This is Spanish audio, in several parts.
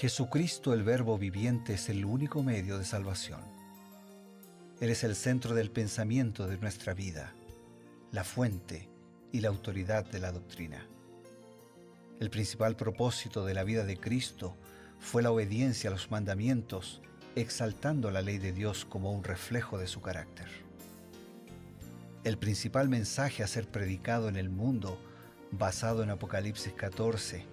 Jesucristo, el Verbo viviente, es el único medio de salvación. Él es el centro del pensamiento de nuestra vida, la fuente y la autoridad de la doctrina. El principal propósito de la vida de Cristo fue la obediencia a los mandamientos, exaltando la ley de Dios como un reflejo de su carácter. El principal mensaje a ser predicado en el mundo, basado en Apocalipsis 14,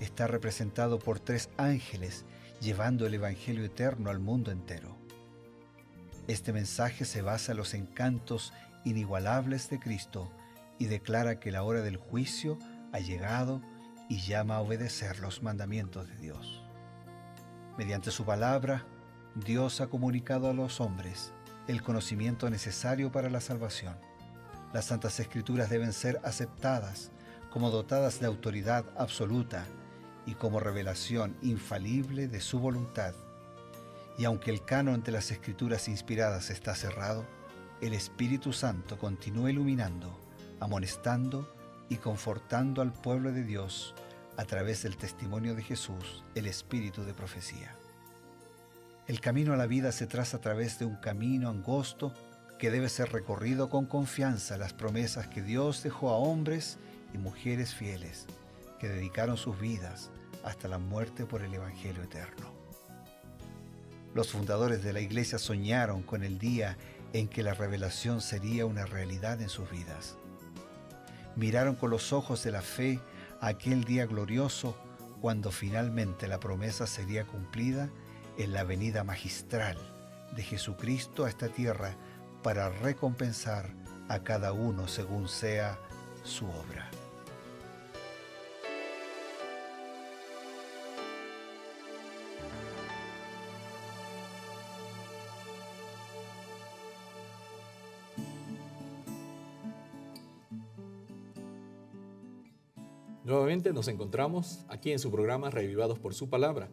está representado por 3 ángeles llevando el Evangelio eterno al mundo entero. Este mensaje se basa en los encantos inigualables de Cristo y declara que la hora del juicio ha llegado y llama a obedecer los mandamientos de Dios. Mediante su palabra, Dios ha comunicado a los hombres el conocimiento necesario para la salvación. Las Santas Escrituras deben ser aceptadas como dotadas de autoridad absoluta y como revelación infalible de su voluntad. Y aunque el canon de las Escrituras inspiradas está cerrado, el Espíritu Santo continúa iluminando, amonestando y confortando al pueblo de Dios a través del testimonio de Jesús, el Espíritu de profecía. El camino a la vida se traza a través de un camino angosto que debe ser recorrido con confianza en las promesas que Dios dejó a hombres y mujeres fieles que dedicaron sus vidas hasta la muerte por el Evangelio eterno. Los fundadores de la Iglesia soñaron con el día en que la revelación sería una realidad en sus vidas. Miraron con los ojos de la fe a aquel día glorioso cuando finalmente la promesa sería cumplida en la venida magistral de Jesucristo a esta tierra para recompensar a cada uno según sea su obra. Nuevamente nos encontramos aquí en su programa Reavivados por su Palabra.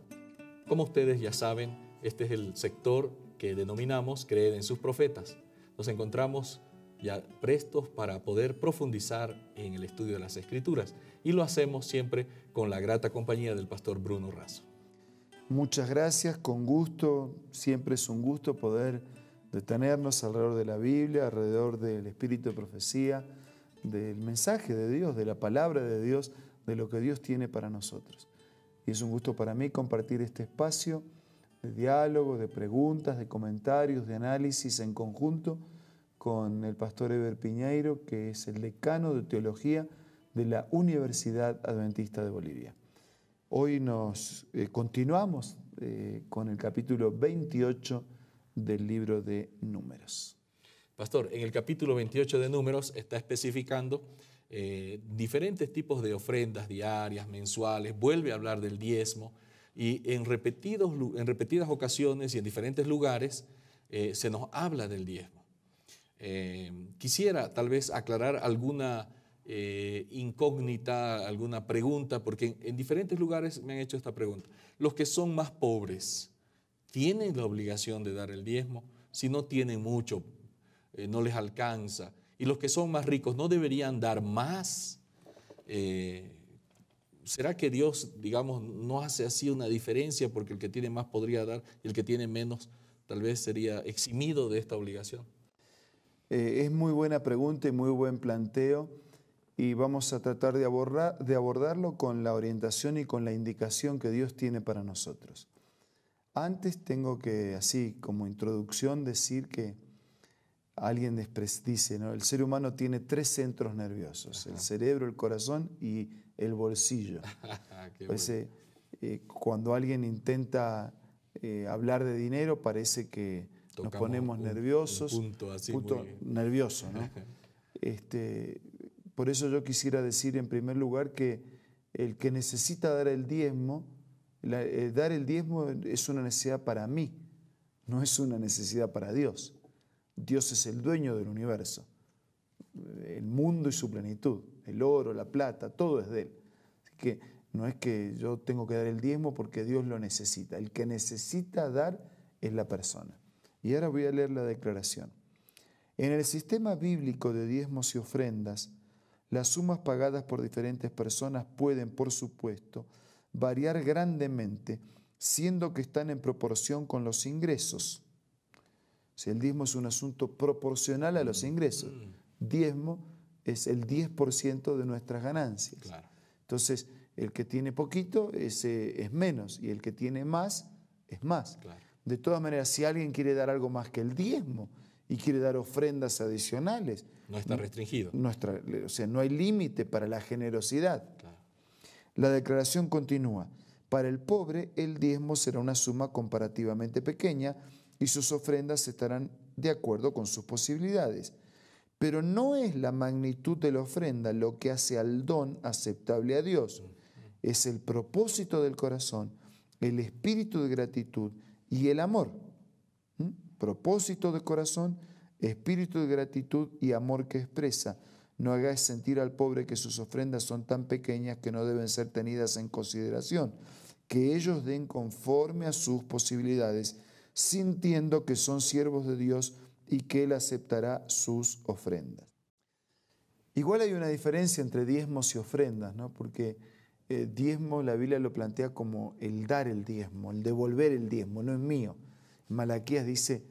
Como ustedes ya saben, este es el sector que denominamos Creer en sus profetas. Nos encontramos ya prestos para poder profundizar en el estudio de las Escrituras y lo hacemos siempre con la grata compañía del pastor Bruno Razo. Muchas gracias, con gusto, siempre es un gusto poder detenernos alrededor de la Biblia, alrededor del espíritu de profecía, del mensaje de Dios, de la palabra de Dios, de lo que Dios tiene para nosotros. Y es un gusto para mí compartir este espacio de diálogo, de preguntas, de comentarios, de análisis en conjunto con el pastor Eber Piñeiro, que es el decano de Teología de la Universidad Adventista de Bolivia. Hoy nos continuamos con el capítulo 28 del libro de Números. Pastor, en el capítulo 28 de Números está especificando diferentes tipos de ofrendas diarias, mensuales, vuelve a hablar del diezmo y en repetidas ocasiones y en diferentes lugares se nos habla del diezmo. Quisiera tal vez aclarar alguna incógnita, alguna pregunta, porque en diferentes lugares me han hecho esta pregunta. Los que son más pobres, ¿tienen la obligación de dar el diezmo? Si no tienen mucho, no les alcanza. Y los que son más ricos, ¿no deberían dar más? ¿Será que Dios, digamos, no hace así una diferencia porque el que tiene más podría dar y el que tiene menos tal vez sería eximido de esta obligación? Es muy buena pregunta y muy buen planteo y vamos a tratar de abordarlo con la orientación y con la indicación que Dios tiene para nosotros. Antes tengo que, así como introducción, decir que alguien dice, ¿no? El ser humano tiene 3 centros nerviosos, el cerebro, el corazón y el bolsillo. Parece, cuando alguien intenta hablar de dinero, parece que nos ponemos nerviosos. Un punto nervioso, ¿no? Por eso yo quisiera decir en primer lugar que el que necesita dar el diezmo, dar el diezmo es una necesidad para mí, no es una necesidad para Dios. Dios es el dueño del universo, el mundo y su plenitud, el oro, la plata, todo es de Él. Así que no es que yo tengo que dar el diezmo porque Dios lo necesita. El que necesita dar es la persona. Y ahora voy a leer la declaración. En el sistema bíblico de diezmos y ofrendas, las sumas pagadas por diferentes personas pueden, por supuesto, variar grandemente siendo que están en proporción con los ingresos. Si el diezmo es un asunto proporcional a los ingresos, diezmo es el 10% de nuestras ganancias. Claro. Entonces, el que tiene poquito es menos y el que tiene más es más. Claro. De todas maneras, si alguien quiere dar algo más que el diezmo y quiere dar ofrendas adicionales, No está restringido. o sea, no hay límite para la generosidad. Claro. La declaración continúa. Para el pobre, el diezmo será una suma comparativamente pequeña y sus ofrendas estarán de acuerdo con sus posibilidades. Pero no es la magnitud de la ofrenda lo que hace al don aceptable a Dios. Es el propósito del corazón, el espíritu de gratitud y el amor. Propósito de corazón, espíritu de gratitud y amor que expresa. No hagáis sentir al pobre que sus ofrendas son tan pequeñas que no deben ser tenidas en consideración. Que ellos den conforme a sus posibilidades, sintiendo que son siervos de Dios y que Él aceptará sus ofrendas. Igual hay una diferencia entre diezmos y ofrendas, ¿no? Porque diezmo la Biblia lo plantea como el dar el diezmo, el devolver el diezmo, no es mío. Malaquías dice,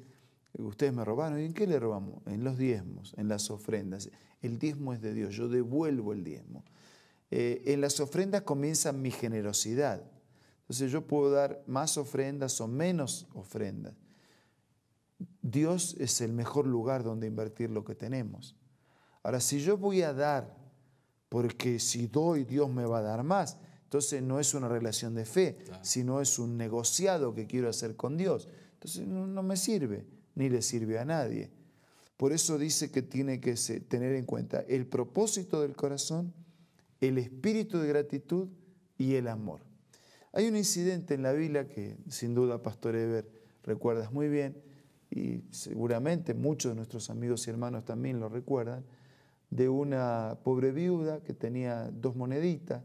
ustedes me robaron, ¿y en qué le robamos? En los diezmos, en las ofrendas. El diezmo es de Dios, yo devuelvo el diezmo. En las ofrendas comienza mi generosidad. Entonces yo puedo dar más ofrendas o menos ofrendas. Dios es el mejor lugar donde invertir lo que tenemos. Ahora, si yo voy a dar, porque si doy, Dios me va a dar más, entonces no es una relación de fe, claro, sino es un negociado que quiero hacer con Dios. Entonces no me sirve, ni le sirve a nadie. Por eso dice que tiene que tener en cuenta el propósito del corazón, el espíritu de gratitud y el amor. Hay un incidente en la Biblia que sin duda, Pastor Eber, recuerdas muy bien, y seguramente muchos de nuestros amigos y hermanos también lo recuerdan, de una pobre viuda que tenía 2 moneditas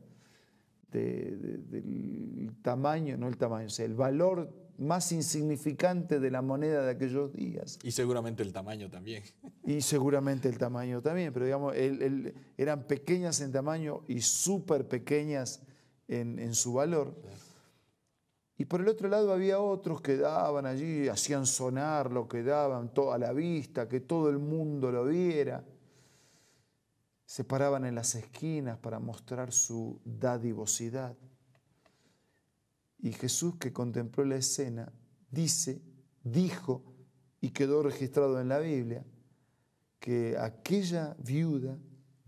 del tamaño, no el tamaño, o sea, el valor más insignificante de la moneda de aquellos días. Y seguramente el tamaño también. Y seguramente el tamaño también, pero digamos, eran pequeñas en tamaño y súper pequeñas en su valor. Claro. Y por el otro lado había otros que daban allí, hacían sonar lo que daban a la vista, que todo el mundo lo viera. Se paraban en las esquinas para mostrar su dadivosidad. Y Jesús, que contempló la escena, dijo, y quedó registrado en la Biblia, que aquella viuda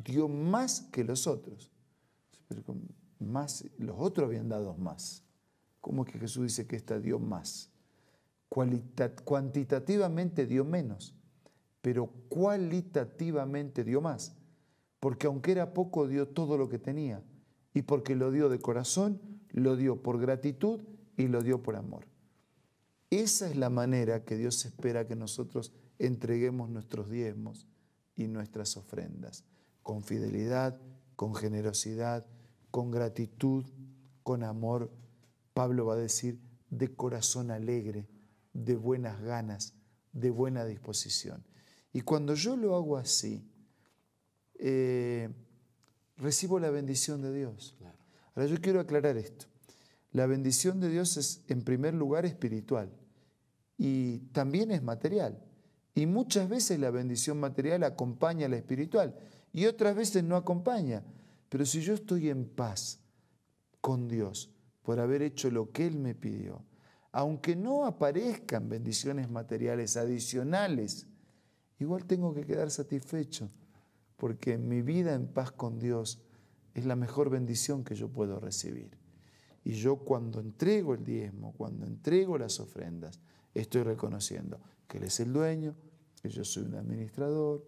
dio más que los otros. Pero los otros habían dado más. ¿Cómo es que Jesús dice que esta dio más? Cuantitativamente dio menos, pero cualitativamente dio más. Porque aunque era poco, dio todo lo que tenía. Y porque lo dio de corazón, lo dio por gratitud y lo dio por amor. Esa es la manera que Dios espera que nosotros entreguemos nuestros diezmos y nuestras ofrendas. Con fidelidad, con generosidad, con gratitud, con amor. Pablo va a decir, de corazón alegre, de buenas ganas, de buena disposición. Y cuando yo lo hago así, recibo la bendición de Dios. Claro. Ahora yo quiero aclarar esto. La bendición de Dios es en primer lugar espiritual y también es material. Y muchas veces la bendición material acompaña a la espiritual y otras veces no acompaña. Pero si yo estoy en paz con Dios por haber hecho lo que Él me pidió, aunque no aparezcan bendiciones materiales adicionales, igual tengo que quedar satisfecho, porque mi vida en paz con Dios es la mejor bendición que yo puedo recibir. Y yo cuando entrego el diezmo, cuando entrego las ofrendas, estoy reconociendo que Él es el dueño, que yo soy un administrador,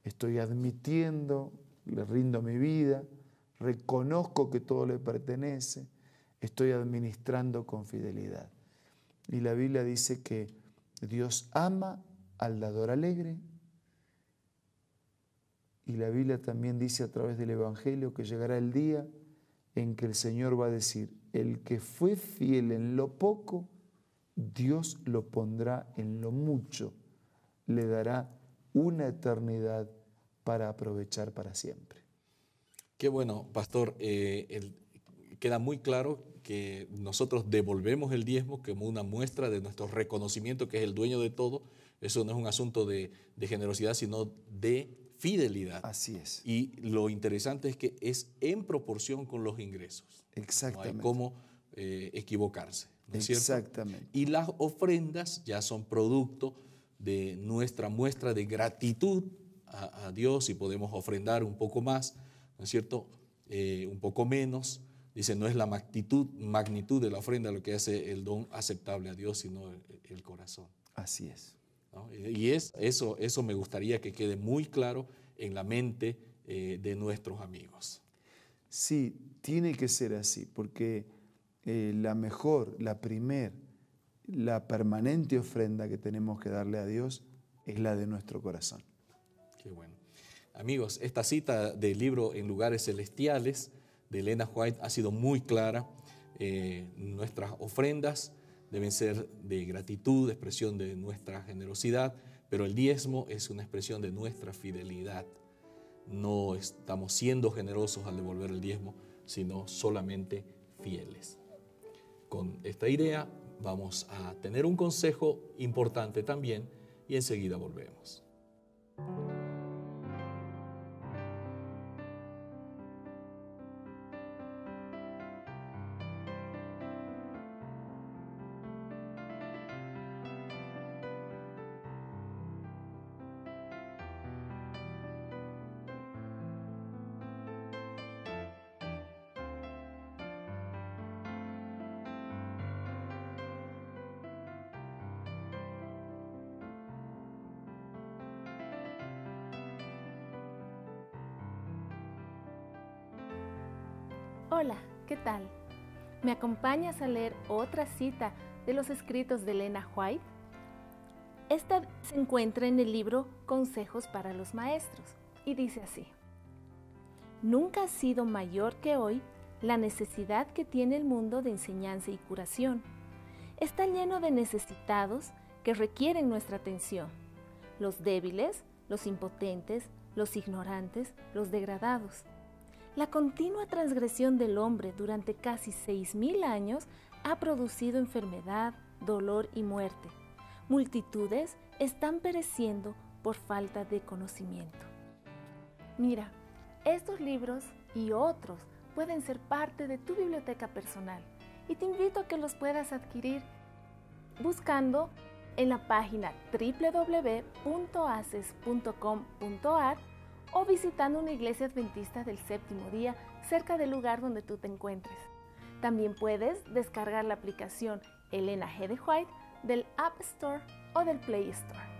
estoy admitiendo, le rindo mi vida, reconozco que todo le pertenece, estoy administrando con fidelidad. Y la Biblia dice que Dios ama al dador alegre. Y la Biblia también dice a través del Evangelio que llegará el día en que el Señor va a decir, el que fue fiel en lo poco, Dios lo pondrá en lo mucho, le dará una eternidad para aprovechar para siempre. Qué bueno, pastor. Queda muy claro que nosotros devolvemos el diezmo como una muestra de nuestro reconocimiento que es el dueño de todo. Eso no es un asunto de generosidad, sino de fidelidad. Así es. Y lo interesante es que es en proporción con los ingresos. Exactamente. No hay cómo equivocarse, ¿no es cierto? Exactamente. Y las ofrendas ya son producto de nuestra muestra de gratitud a Dios, y podemos ofrendar un poco más, ¿no es cierto? Un poco menos. Dice, no es la magnitud de la ofrenda lo que hace el don aceptable a Dios, sino el corazón. Así es. ¿No? Y eso me gustaría que quede muy claro en la mente de nuestros amigos. Sí, tiene que ser así, porque la mejor, la permanente ofrenda que tenemos que darle a Dios es la de nuestro corazón. Qué bueno. Amigos, esta cita del libro En lugares celestiales de Elena White ha sido muy clara. Nuestras ofrendas deben ser de gratitud, de expresión de nuestra generosidad, pero el diezmo es una expresión de nuestra fidelidad. No estamos siendo generosos al devolver el diezmo, sino solamente fieles. Con esta idea vamos a tener un consejo importante también y enseguida volvemos. Hola, ¿qué tal? ¿Me acompañas a leer otra cita de los escritos de Elena White? Esta se encuentra en el libro Consejos para los Maestros y dice así: Nunca ha sido mayor que hoy la necesidad que tiene el mundo de enseñanza y curación. Está lleno de necesitados que requieren nuestra atención: los débiles, los impotentes, los ignorantes, los degradados. La continua transgresión del hombre durante casi 6.000 años ha producido enfermedad, dolor y muerte. Multitudes están pereciendo por falta de conocimiento. Mira, estos libros y otros pueden ser parte de tu biblioteca personal y te invito a que los puedas adquirir buscando en la página www.aces.com.ar o visitando una iglesia adventista del séptimo día cerca del lugar donde tú te encuentres. También puedes descargar la aplicación Elena G. de White del App Store o del Play Store.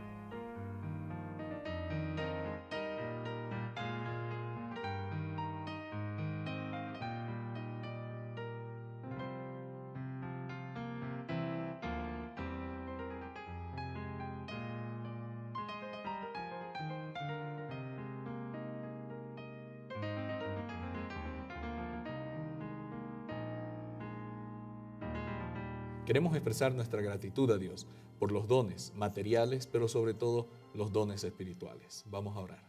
Queremos expresar nuestra gratitud a Dios por los dones materiales, pero sobre todo los dones espirituales. Vamos a orar.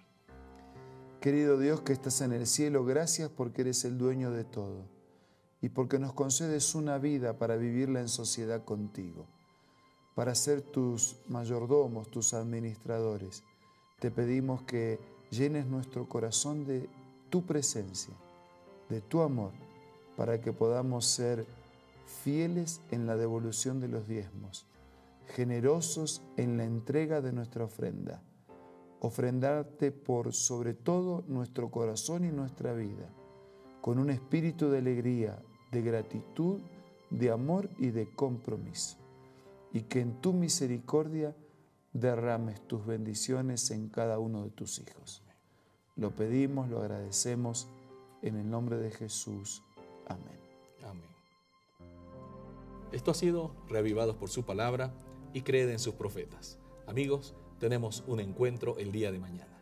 Querido Dios que estás en el cielo, gracias porque eres el dueño de todo y porque nos concedes una vida para vivirla en sociedad contigo, para ser tus mayordomos, tus administradores. Te pedimos que llenes nuestro corazón de tu presencia, de tu amor, para que podamos ser fieles en la devolución de los diezmos, generosos en la entrega de nuestra ofrenda, ofrendarte por sobre todo nuestro corazón y nuestra vida, con un espíritu de alegría, de gratitud, de amor y de compromiso, y que en tu misericordia derrames tus bendiciones en cada uno de tus hijos. Lo pedimos, lo agradecemos, en el nombre de Jesús. Amén. Amén. Esto ha sido Reavivados por su palabra y Creed en sus profetas. Amigos, tenemos un encuentro el día de mañana.